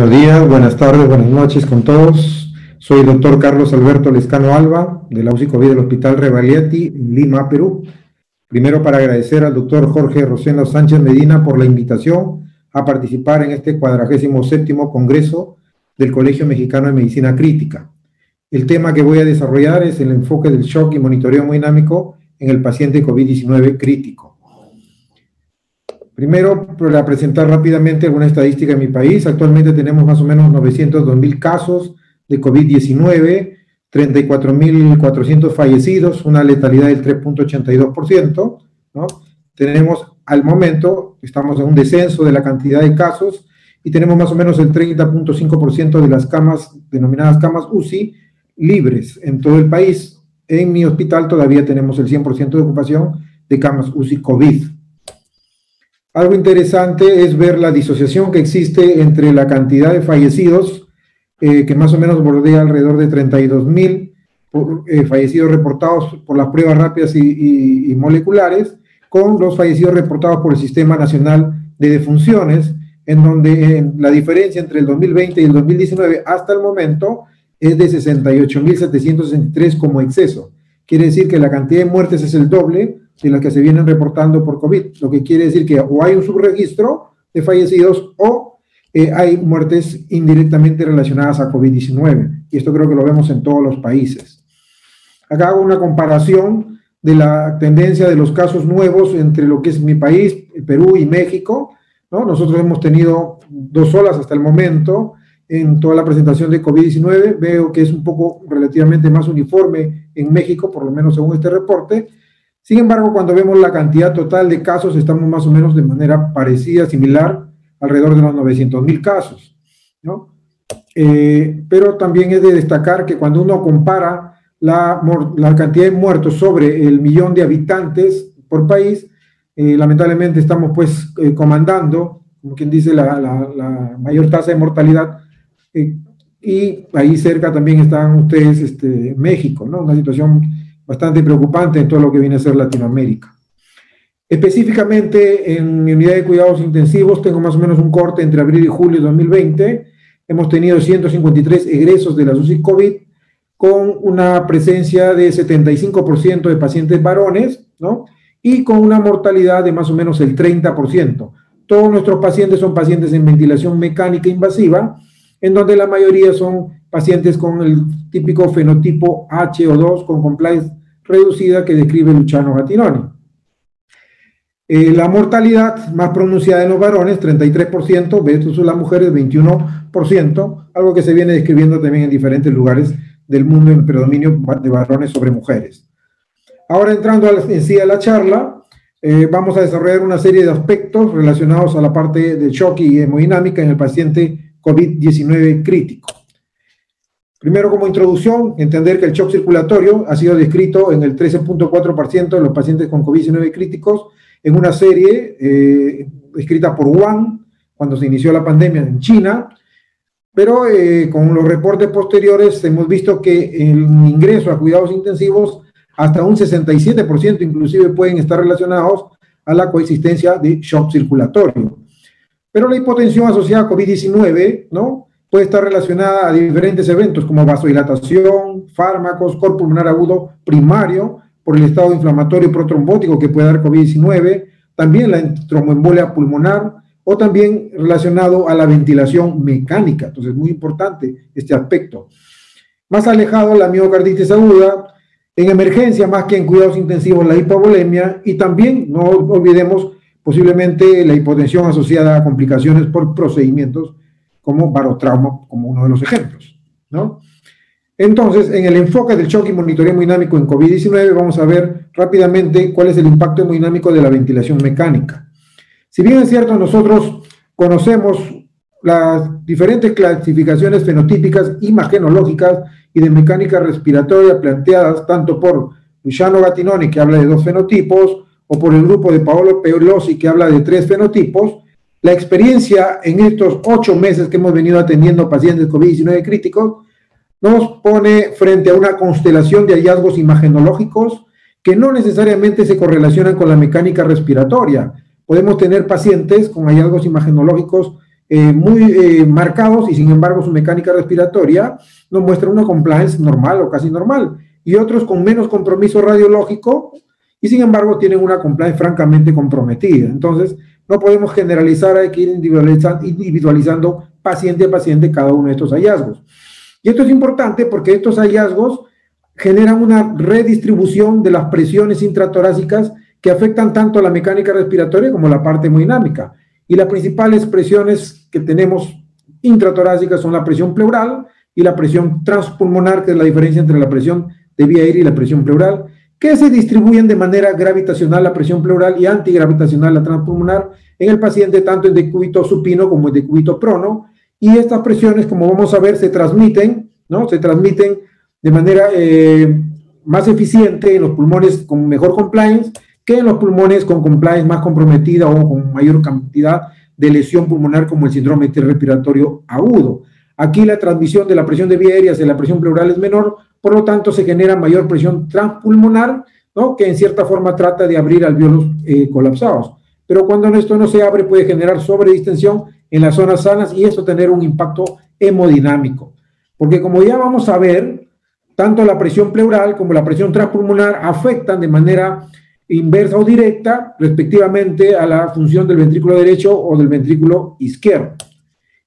Buenos días, buenas tardes, buenas noches con todos. Soy el doctor Carlos Alberto Lescano Alba, de la UCI COVID del Hospital Rebagliati, en Lima, Perú. Primero, para agradecer al doctor Jorge Rosendo Sánchez Medina por la invitación a participar en este 47º Congreso del Colegio Mexicano de Medicina Crítica. El tema que voy a desarrollar es el enfoque del shock y monitoreo hemodinámico en el paciente COVID-19 crítico. Primero, para presentar rápidamente alguna estadística en mi país. Actualmente tenemos más o menos 902.000 casos de COVID-19, 34.400 fallecidos, una letalidad del 3.82%, ¿no? Tenemos, al momento, estamos en un descenso de la cantidad de casos y tenemos más o menos el 30.5% de las camas, denominadas camas UCI, libres en todo el país. En mi hospital todavía tenemos el 100% de ocupación de camas UCI COVID. Algo interesante es ver la disociación que existe entre la cantidad de fallecidos, que más o menos bordea alrededor de 32.000 fallecidos reportados por las pruebas rápidas y moleculares, con los fallecidos reportados por el Sistema Nacional de Defunciones, en donde la diferencia entre el 2020 y el 2019 hasta el momento es de 68.763 como exceso. Quiere decir que la cantidad de muertes es el doble de las que se vienen reportando por COVID, lo que quiere decir que o hay un subregistro de fallecidos o hay muertes indirectamente relacionadas a COVID-19, y esto creo que lo vemos en todos los países. Acá hago una comparación de la tendencia de los casos nuevos entre lo que es mi país, Perú y México, ¿no? Nosotros hemos tenido 2 olas hasta el momento en toda la presentación de COVID-19. Veo que es un poco relativamente más uniforme en México, por lo menos según este reporte. Sin embargo, cuando vemos la cantidad total de casos, estamos más o menos de manera parecida, similar, alrededor de los 900.000 casos, ¿no? Pero también es de destacar que cuando uno compara la cantidad de muertos sobre el millón de habitantes por país, lamentablemente estamos pues comandando, como quien dice, la mayor tasa de mortalidad, y ahí cerca también están ustedes, México, ¿no? Una situación bastante preocupante en todo lo que viene a ser Latinoamérica. Específicamente en mi unidad de cuidados intensivos tengo más o menos un corte entre abril y julio de 2020. Hemos tenido 153 egresos de la UCI COVID con una presencia de 75% de pacientes varones, ¿no? Y con una mortalidad de más o menos el 30%. Todos nuestros pacientes son pacientes en ventilación mecánica invasiva, en donde la mayoría son pacientes con el típico fenotipo HO2 con compliance reducida que describe Luciano Gattinoni. La mortalidad más pronunciada en los varones, 33%, versus las mujeres, 21%, algo que se viene describiendo también en diferentes lugares del mundo en predominio de varones sobre mujeres. Ahora, entrando en sí a la charla, vamos a desarrollar una serie de aspectos relacionados a la parte de shock y hemodinámica en el paciente COVID-19 crítico. Primero, como introducción, entender que el shock circulatorio ha sido descrito en el 13.4% de los pacientes con COVID-19 críticos en una serie escrita por Wang cuando se inició la pandemia en China, pero con los reportes posteriores hemos visto que el ingreso a cuidados intensivos hasta un 67% inclusive pueden estar relacionados a la coexistencia de shock circulatorio. Pero la hipotensión asociada a COVID-19, ¿no?, puede estar relacionada a diferentes eventos como vasodilatación, fármacos, cor pulmonar agudo primario por el estado inflamatorio protrombótico que puede dar COVID-19, también la tromboembolia pulmonar o también relacionado a la ventilación mecánica. Entonces, muy importante este aspecto. Más alejado, la miocarditis aguda, en emergencia más que en cuidados intensivos, la hipovolemia, y también, no olvidemos, posiblemente la hipotensión asociada a complicaciones por procedimientos como barotrauma, como uno de los ejemplos, ¿no? Entonces, en el enfoque del shock y monitoreo hemodinámico en COVID-19, vamos a ver rápidamente cuál es el impacto hemodinámico de la ventilación mecánica. Si bien es cierto, nosotros conocemos las diferentes clasificaciones fenotípicas, imagenológicas y de mecánica respiratoria planteadas tanto por Luciano Gattinoni, que habla de 2 fenotipos, o por el grupo de Paolo Pelosi, que habla de 3 fenotipos, la experiencia en estos 8 meses que hemos venido atendiendo pacientes COVID-19 críticos nos pone frente a una constelación de hallazgos imagenológicos que no necesariamente se correlacionan con la mecánica respiratoria. Podemos tener pacientes con hallazgos imagenológicos muy marcados y sin embargo su mecánica respiratoria nos muestra una compliance normal o casi normal, y otros con menos compromiso radiológico y sin embargo tienen una compliance francamente comprometida. Entonces, no podemos generalizar, hay que ir individualizando paciente a paciente cada uno de estos hallazgos. Y esto es importante porque estos hallazgos generan una redistribución de las presiones intratorácicas que afectan tanto la mecánica respiratoria como la parte hemodinámica. Y las principales presiones que tenemos intratorácicas son la presión pleural y la presión transpulmonar, que es la diferencia entre la presión de vía aérea y la presión pleural, que se distribuyen de manera gravitacional la presión pleural y antigravitacional la transpulmonar en el paciente, tanto en decúbito supino como en decúbito prono. Y estas presiones, como vamos a ver, se transmiten, ¿no? Se transmiten de manera más eficiente en los pulmones con mejor compliance que en los pulmones con compliance más comprometida o con mayor cantidad de lesión pulmonar, como el síndrome respiratorio agudo. Aquí la transmisión de la presión de vía aérea hacia la presión pleural es menor, por lo tanto se genera mayor presión transpulmonar, ¿no? Que en cierta forma trata de abrir alvéolos colapsados. Pero cuando esto no se abre puede generar sobredistensión en las zonas sanas y esto tener un impacto hemodinámico. Porque como ya vamos a ver, tanto la presión pleural como la presión transpulmonar afectan de manera inversa o directa, respectivamente, a la función del ventrículo derecho o del ventrículo izquierdo.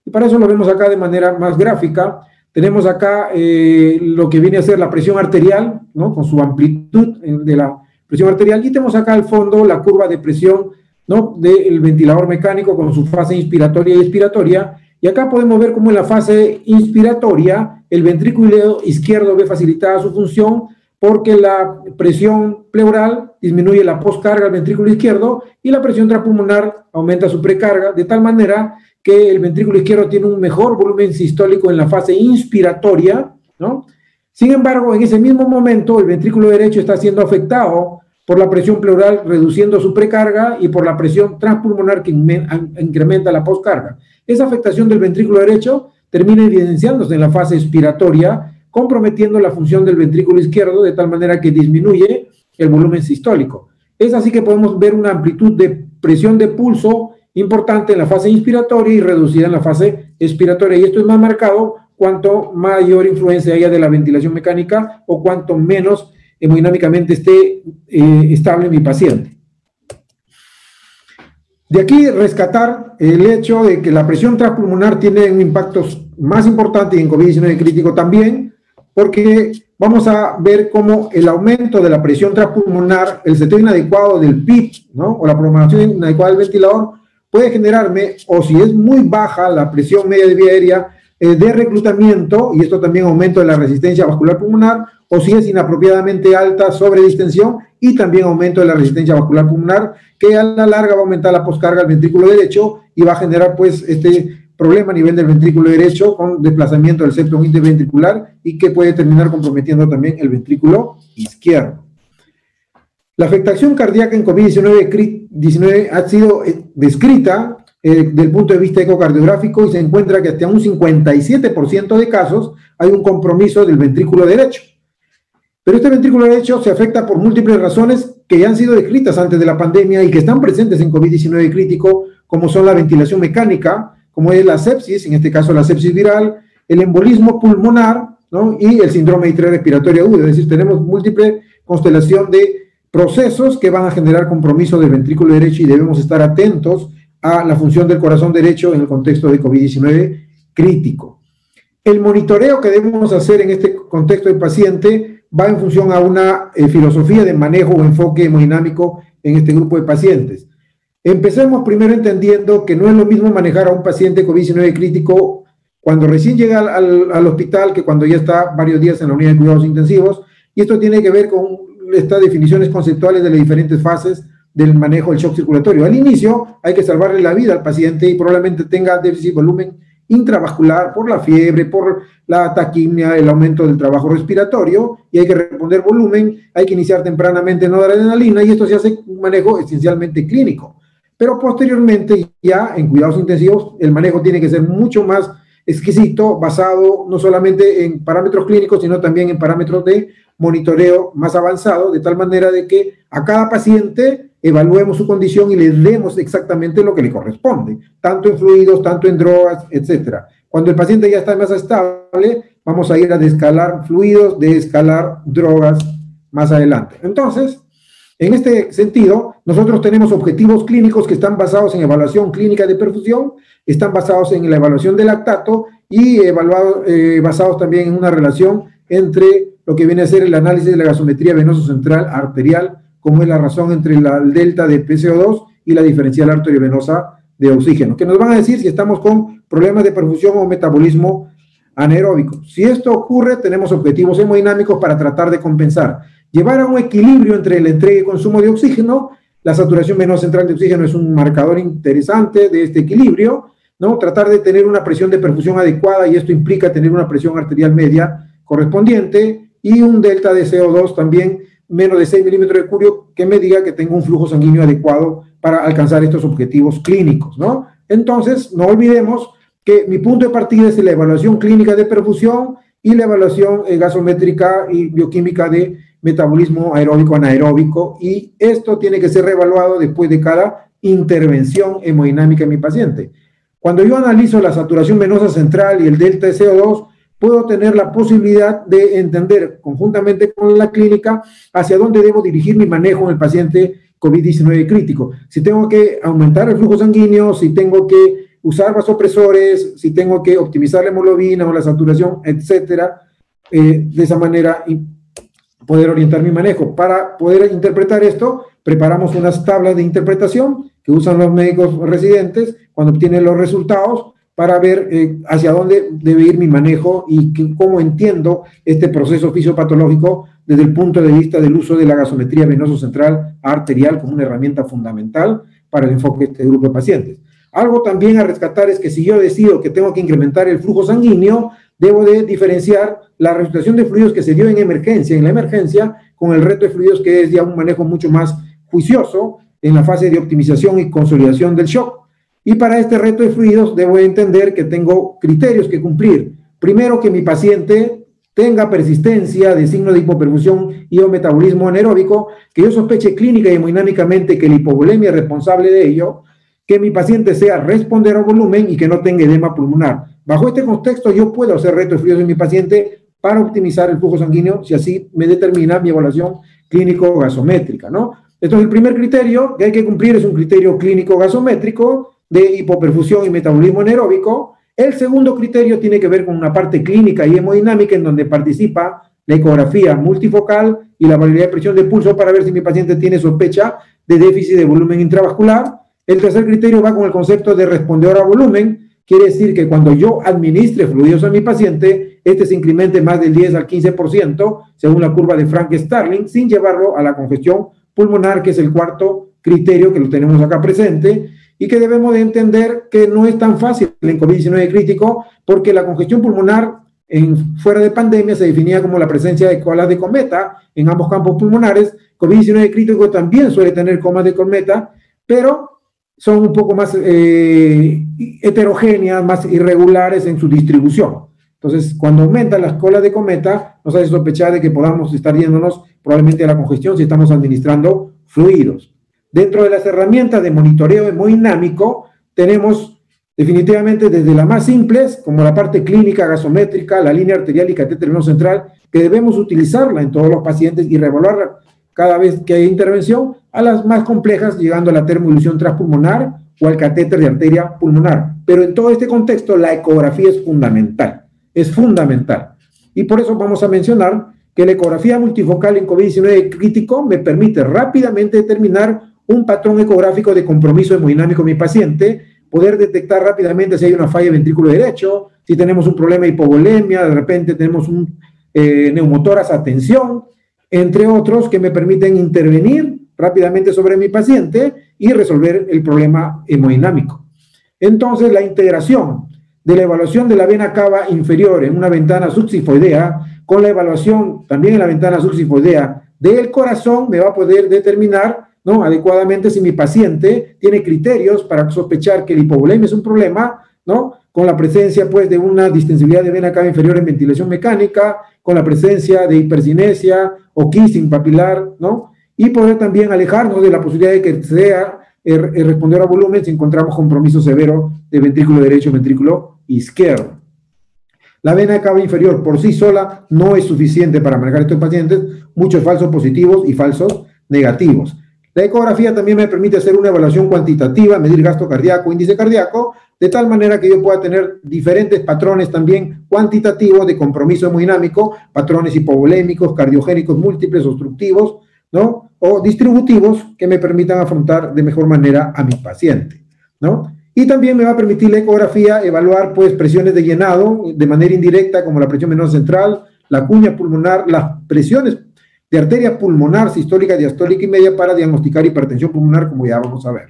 Y para eso lo vemos acá de manera más gráfica. Tenemos acá lo que viene a ser la presión arterial, ¿no? Con su amplitud de la presión arterial, y tenemos acá al fondo la curva de presión, ¿no? Del ventilador mecánico con su fase inspiratoria y expiratoria, y acá podemos ver cómo en la fase inspiratoria el ventrículo izquierdo ve facilitada su función porque la presión pleural disminuye la poscarga del ventrículo izquierdo y la presión transpulmonar aumenta su precarga, de tal manera que el ventrículo izquierdo tiene un mejor volumen sistólico en la fase inspiratoria, ¿no? Sin embargo, en ese mismo momento, el ventrículo derecho está siendo afectado por la presión pleural, reduciendo su precarga, y por la presión transpulmonar, que incrementa la poscarga. Esa afectación del ventrículo derecho termina evidenciándose en la fase expiratoria, comprometiendo la función del ventrículo izquierdo de tal manera que disminuye el volumen sistólico. Es así que podemos ver una amplitud de presión de pulso importante en la fase inspiratoria y reducida en la fase expiratoria, y esto es más marcado cuanto mayor influencia haya de la ventilación mecánica o cuanto menos hemodinámicamente esté estable mi paciente. De aquí rescatar el hecho de que la presión transpulmonar tiene un impacto más importante y en COVID-19 crítico también, porque vamos a ver cómo el aumento de la presión transpulmonar, el seteo inadecuado del PIP, ¿no? O la programación inadecuada del ventilador, puede generarme, o si es muy baja la presión media de vía aérea, de reclutamiento, y esto también aumento de la resistencia vascular pulmonar, o si es inapropiadamente alta, sobredistensión, y también aumento de la resistencia vascular pulmonar, que a la larga va a aumentar la poscarga del ventrículo derecho y va a generar pues este problema a nivel del ventrículo derecho con desplazamiento del septo interventricular y que puede terminar comprometiendo también el ventrículo izquierdo. La afectación cardíaca en COVID-19 ha sido descrita del punto de vista ecocardiográfico y se encuentra que hasta un 57% de casos hay un compromiso del ventrículo derecho. Pero este ventrículo derecho se afecta por múltiples razones que ya han sido descritas antes de la pandemia y que están presentes en COVID-19 crítico, como son la ventilación mecánica, como es la sepsis, en este caso la sepsis viral, el embolismo pulmonar, ¿no? Y el síndrome respiratorio agudo. Es decir, tenemos múltiple constelación de procesos que van a generar compromiso del ventrículo derecho y debemos estar atentos a la función del corazón derecho en el contexto de COVID-19 crítico. El monitoreo que debemos hacer en este contexto del paciente va en función a una filosofía de manejo o enfoque hemodinámico en este grupo de pacientes. Empecemos primero entendiendo que no es lo mismo manejar a un paciente COVID-19 crítico cuando recién llega al hospital que cuando ya está varios días en la unidad de cuidados intensivos, y esto tiene que ver con estas definiciones conceptuales de las diferentes fases del manejo del shock circulatorio. Al inicio hay que salvarle la vida al paciente y probablemente tenga déficit de volumen intravascular por la fiebre, por la taquimia, el aumento del trabajo respiratorio, y hay que responder volumen, hay que iniciar tempranamente noradrenalina, y esto se hace un manejo esencialmente clínico. Pero posteriormente, ya en cuidados intensivos, el manejo tiene que ser mucho más exquisito, basado no solamente en parámetros clínicos, sino también en parámetros de monitoreo más avanzado, de tal manera de que a cada paciente evaluemos su condición y le demos exactamente lo que le corresponde, tanto en fluidos, tanto en drogas, etcétera. Cuando el paciente ya está más estable, vamos a ir a desescalar fluidos, desescalar drogas más adelante. Entonces, en este sentido, nosotros tenemos objetivos clínicos que están basados en evaluación clínica de perfusión, están basados en la evaluación del lactato y basados también en una relación entre lo que viene a ser el análisis de la gasometría venoso central arterial, como es la razón entre el delta de PCO2 y la diferencial arteriovenosa de oxígeno, que nos van a decir si estamos con problemas de perfusión o metabolismo anaeróbico. Si esto ocurre, tenemos objetivos hemodinámicos para tratar de compensar. Llevar a un equilibrio entre la entrega y consumo de oxígeno. La saturación venosa central de oxígeno es un marcador interesante de este equilibrio, ¿no? Tratar de tener una presión de perfusión adecuada, y esto implica tener una presión arterial media correspondiente y un delta de CO2 también menos de 6 milímetros de mercurio que me diga que tengo un flujo sanguíneo adecuado para alcanzar estos objetivos clínicos, ¿no? Entonces, no olvidemos que mi punto de partida es la evaluación clínica de perfusión y la evaluación gasométrica y bioquímica de metabolismo aeróbico anaeróbico, y esto tiene que ser reevaluado después de cada intervención hemodinámica en mi paciente. Cuando yo analizo la saturación venosa central y el delta de CO2, puedo tener la posibilidad de entender conjuntamente con la clínica hacia dónde debo dirigir mi manejo en el paciente COVID-19 crítico. Si tengo que aumentar el flujo sanguíneo, si tengo que usar vasopresores, si tengo que optimizar la hemoglobina o la saturación, etcétera, de esa manera poder orientar mi manejo. Para poder interpretar esto, preparamos unas tablas de interpretación que usan los médicos residentes cuando obtienen los resultados para ver hacia dónde debe ir mi manejo y cómo entiendo este proceso fisiopatológico desde el punto de vista del uso de la gasometría venoso central arterial como una herramienta fundamental para el enfoque de este grupo de pacientes. Algo también a rescatar es que si yo decido que tengo que incrementar el flujo sanguíneo, debo de diferenciar la resucitación de fluidos que se dio en la emergencia, con el reto de fluidos que es ya un manejo mucho más juicioso en la fase de optimización y consolidación del shock. Y para este reto de fluidos debo entender que tengo criterios que cumplir. Primero, que mi paciente tenga persistencia de signos de hipoperfusión y o metabolismo anaeróbico, que yo sospeche clínica y hemodinámicamente que la hipovolemia es responsable de ello, que mi paciente sea responder a volumen y que no tenga edema pulmonar. Bajo este contexto yo puedo hacer reto de fluidos en mi paciente para optimizar el flujo sanguíneo, si así me determina mi evaluación clínico-gasométrica, ¿no? Entonces el primer criterio que hay que cumplir es un criterio clínico-gasométrico de hipoperfusión y metabolismo anaeróbico. El segundo criterio tiene que ver con una parte clínica y hemodinámica en donde participa la ecografía multifocal y la variabilidad de presión de pulso para ver si mi paciente tiene sospecha de déficit de volumen intravascular. El tercer criterio va con el concepto de respondedor a volumen. Quiere decir que cuando yo administre fluidos a mi paciente, este se incremente más del 10 al 15% según la curva de Frank-Starling, sin llevarlo a la congestión pulmonar, que es el cuarto criterio que lo tenemos acá presente, y que debemos de entender que no es tan fácil en COVID-19 crítico, porque la congestión pulmonar fuera de pandemia se definía como la presencia de colas de cometa en ambos campos pulmonares. COVID-19 crítico también suele tener comas de cometa, pero son un poco más heterogéneas, más irregulares en su distribución. Entonces, cuando aumentan las colas de cometa, nos hace sospechar de que podamos estar yéndonos probablemente a la congestión si estamos administrando fluidos. Dentro de las herramientas de monitoreo hemodinámico, tenemos definitivamente desde las más simples, como la parte clínica gasométrica, la línea arterial y catéter venoso central, que debemos utilizarla en todos los pacientes y reevaluarla cada vez que hay intervención, a las más complejas, llegando a la termoilusión transpulmonar o al catéter de arteria pulmonar. Pero en todo este contexto, la ecografía es fundamental, Y por eso vamos a mencionar que la ecografía multifocal en COVID-19 crítico me permite rápidamente determinar un patrón ecográfico de compromiso hemodinámico en mi paciente, poder detectar rápidamente si hay una falla de ventrículo derecho, si tenemos un problema de hipovolemia, de repente tenemos un neumotórax a tensión, entre otros que me permiten intervenir rápidamente sobre mi paciente y resolver el problema hemodinámico. Entonces, la integración de la evaluación de la vena cava inferior en una ventana subsifoidea con la evaluación también en la ventana subsifoidea del corazón me va a poder determinar, ¿no?, adecuadamente si mi paciente tiene criterios para sospechar que el hipovolemia es un problema, ¿no?, con la presencia pues de una distensibilidad de vena cava inferior en ventilación mecánica, con la presencia de hipercinesia o kissing papilar, ¿no?, y poder también alejarnos de la posibilidad de que sea el respondedor a volumen si encontramos compromiso severo de ventrículo derecho y ventrículo izquierdo. La vena cava inferior por sí sola no es suficiente para manejar estos pacientes, muchos falsos positivos y falsos negativos. La ecografía también me permite hacer una evaluación cuantitativa, medir gasto cardíaco, índice cardíaco, de tal manera que yo pueda tener diferentes patrones también cuantitativos de compromiso hemodinámico, patrones hipovolémicos, cardiogénicos múltiples, obstructivos, ¿no? O distributivos que me permitan afrontar de mejor manera a mi paciente, ¿no? Y también me va a permitir la ecografía evaluar pues presiones de llenado de manera indirecta como la presión venosa central, la cuña pulmonar, las presiones de arteria pulmonar, sistólica, diastólica y media para diagnosticar hipertensión pulmonar, como ya vamos a ver.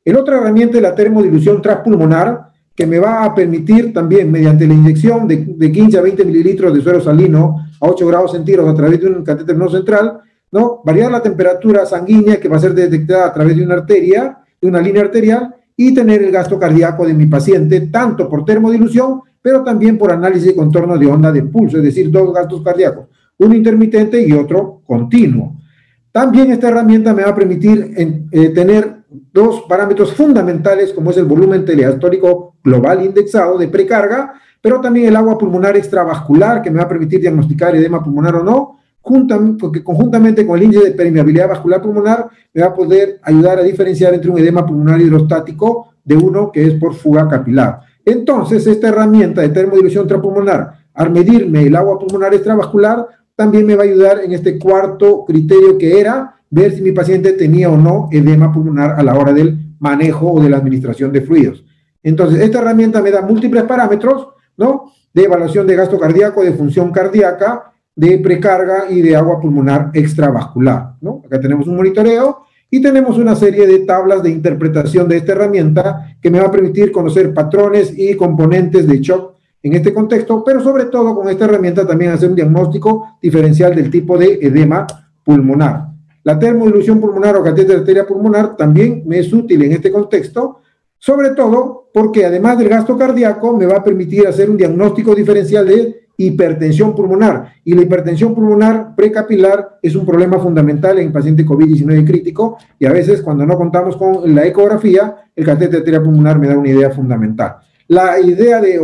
El otra herramienta es la termodilución transpulmonar, que me va a permitir también, mediante la inyección de 15 a 20 mililitros de suero salino a 8 grados centígrados a través de un catéter venoso central, ¿no? Variar la temperatura sanguínea que va a ser detectada a través de una arteria, de una línea arterial, y tener el gasto cardíaco de mi paciente, tanto por termodilución, pero también por análisis de contorno de onda de pulso, es decir, dos gastos cardíacos, uno intermitente y otro continuo. También esta herramienta me va a permitir tener dos parámetros fundamentales, como es el volumen telediastólico global indexado de precarga, pero también el agua pulmonar extravascular, que me va a permitir diagnosticar edema pulmonar o no, porque conjuntamente con el índice de permeabilidad vascular pulmonar me va a poder ayudar a diferenciar entre un edema pulmonar hidrostático de uno que es por fuga capilar. Entonces, esta herramienta de termodilución transpulmonar, al medirme el agua pulmonar extravascular, también me va a ayudar en este cuarto criterio, que era ver si mi paciente tenía o no edema pulmonar a la hora del manejo o de la administración de fluidos. Entonces, esta herramienta me da múltiples parámetros, ¿no? De evaluación de gasto cardíaco, de función cardíaca, de precarga y de agua pulmonar extravascular, ¿no? Acá tenemos un monitoreo y tenemos una serie de tablas de interpretación de esta herramienta que me va a permitir conocer patrones y componentes de shock en este contexto, pero sobre todo con esta herramienta también hacer un diagnóstico diferencial del tipo de edema pulmonar. La termodilución pulmonar o catéter de arteria pulmonar también me es útil en este contexto, sobre todo porque además del gasto cardíaco me va a permitir hacer un diagnóstico diferencial de hipertensión pulmonar, y la hipertensión pulmonar precapilar es un problema fundamental en paciente COVID-19 crítico, y a veces cuando no contamos con la ecografía, el catéter de arteria pulmonar me da una idea fundamental. La idea de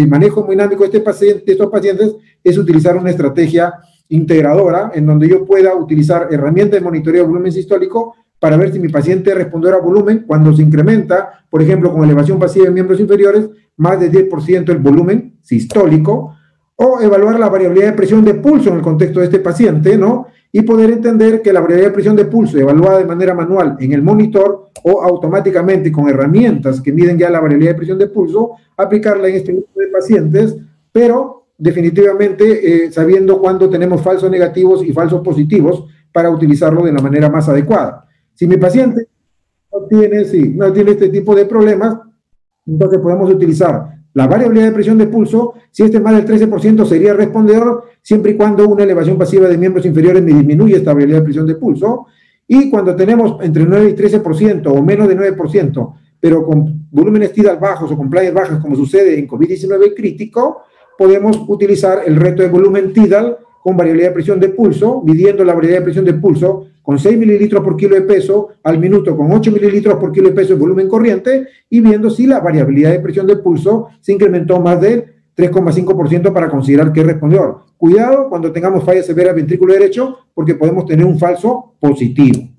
manejo hemodinámico de estos pacientes es utilizar una estrategia integradora en donde yo pueda utilizar herramientas de monitoreo de volumen sistólico para ver si mi paciente respondió a volumen cuando se incrementa, por ejemplo, con elevación pasiva en miembros inferiores, más de 10% el volumen sistólico, o evaluar la variabilidad de presión de pulso en el contexto de este paciente, ¿no? Y poder entender que la variabilidad de presión de pulso evaluada de manera manual en el monitor o automáticamente con herramientas que miden ya la variabilidad de presión de pulso, aplicarla en este grupo de pacientes, pero definitivamente sabiendo cuándo tenemos falsos negativos y falsos positivos para utilizarlo de la manera más adecuada. Si mi paciente no tiene este tipo de problemas, entonces podemos utilizar la variabilidad de presión de pulso. Si este es más del 13% sería respondedor, siempre y cuando una elevación pasiva de miembros inferiores me disminuye esta variabilidad de presión de pulso. Y cuando tenemos entre 9 y 13% o menos de 9%, pero con volúmenes tidal bajos o con playas bajas, como sucede en COVID-19 crítico, podemos utilizar el reto de volumen tidal con variabilidad de presión de pulso, midiendo la variabilidad de presión de pulso con 6 mililitros por kilo de peso al minuto, con 8 mililitros por kilo de peso en volumen corriente, y viendo si la variabilidad de presión de pulso se incrementó más del 3,5% para considerar que es respondedor. Cuidado cuando tengamos falla severa del ventrículo derecho, porque podemos tener un falso positivo.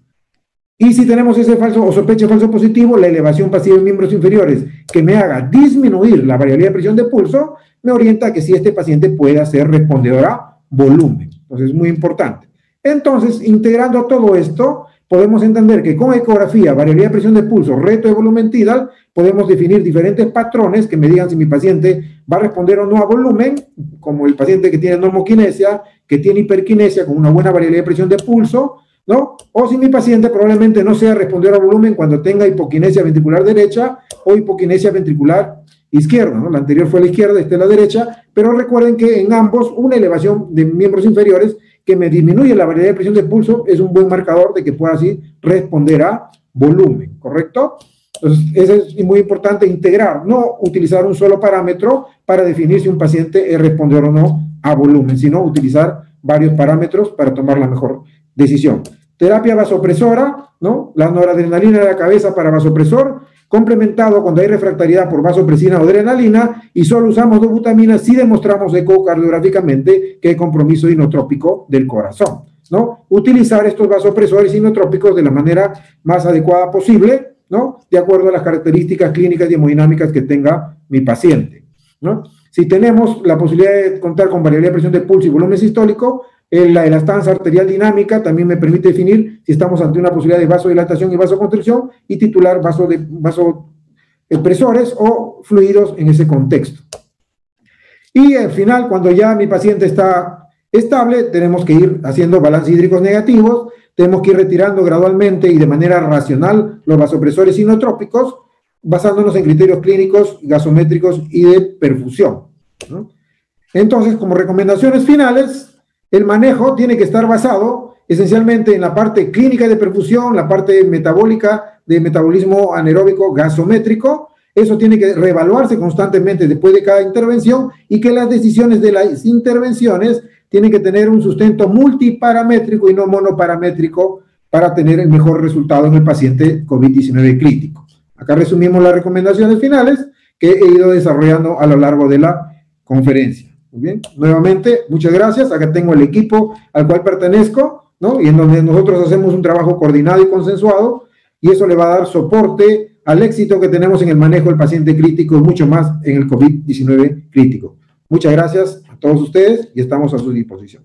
Y si tenemos ese falso o sospecha de falso positivo, la elevación pasiva en miembros inferiores que me haga disminuir la variabilidad de presión de pulso, me orienta a que si este paciente pueda ser respondedor a volumen. Entonces es muy importante. Entonces, integrando todo esto, podemos entender que con ecografía, variabilidad de presión de pulso, reto de volumen tidal, podemos definir diferentes patrones que me digan si mi paciente va a responder o no a volumen, como el paciente que tiene normoquinesia, que tiene hiperquinesia con una buena variabilidad de presión de pulso, ¿no? O si mi paciente probablemente no sea respondedor a volumen cuando tenga hipoquinesia ventricular derecha o hipoquinesia ventricular izquierda, ¿no? La anterior fue la izquierda, esta es la derecha, pero recuerden que en ambos una elevación de miembros inferiores que me disminuye la variabilidad de presión de pulso es un buen marcador de que pueda así responder a volumen, ¿correcto? Entonces, eso es muy importante, integrar, no utilizar un solo parámetro para definir si un paciente es respondedor o no a volumen, sino utilizar varios parámetros para tomar la mejor decisión. terapia vasopresora, ¿no? La noradrenalina de la cabeza para vasopresor, complementado cuando hay refractariedad por vasopresina o adrenalina, y solo usamos dobutamina si demostramos ecocardiográficamente que hay compromiso inotrópico del corazón, ¿no? Utilizar estos vasopresores inotrópicos de la manera más adecuada posible, ¿no? De acuerdo a las características clínicas y hemodinámicas que tenga mi paciente, ¿no? Si tenemos la posibilidad de contar con variabilidad de presión de pulso y volumen sistólico, la elastanza arterial dinámica también me permite definir si estamos ante una posibilidad de vasodilatación y vasoconstricción y titular vasopresores o fluidos en ese contexto. Y al final, cuando ya mi paciente está estable, tenemos que ir haciendo balances hídricos negativos, tenemos que ir retirando gradualmente y de manera racional los vasopresores inotrópicos, basándonos en criterios clínicos, gasométricos y de perfusión, ¿no? Entonces, como recomendaciones finales, el manejo tiene que estar basado esencialmente en la parte clínica de perfusión, la parte metabólica de metabolismo anaeróbico gasométrico. Eso tiene que reevaluarse constantemente después de cada intervención, y que las decisiones de las intervenciones tienen que tener un sustento multiparamétrico y no monoparamétrico para tener el mejor resultado en el paciente COVID-19 crítico. Acá resumimos las recomendaciones finales que he ido desarrollando a lo largo de la conferencia. Muy bien, nuevamente, muchas gracias. Acá tengo el equipo al cual pertenezco, ¿no? Y en donde nosotros hacemos un trabajo coordinado y consensuado, y eso le va a dar soporte al éxito que tenemos en el manejo del paciente crítico y mucho más en el COVID-19 crítico. Muchas gracias a todos ustedes y estamos a su disposición.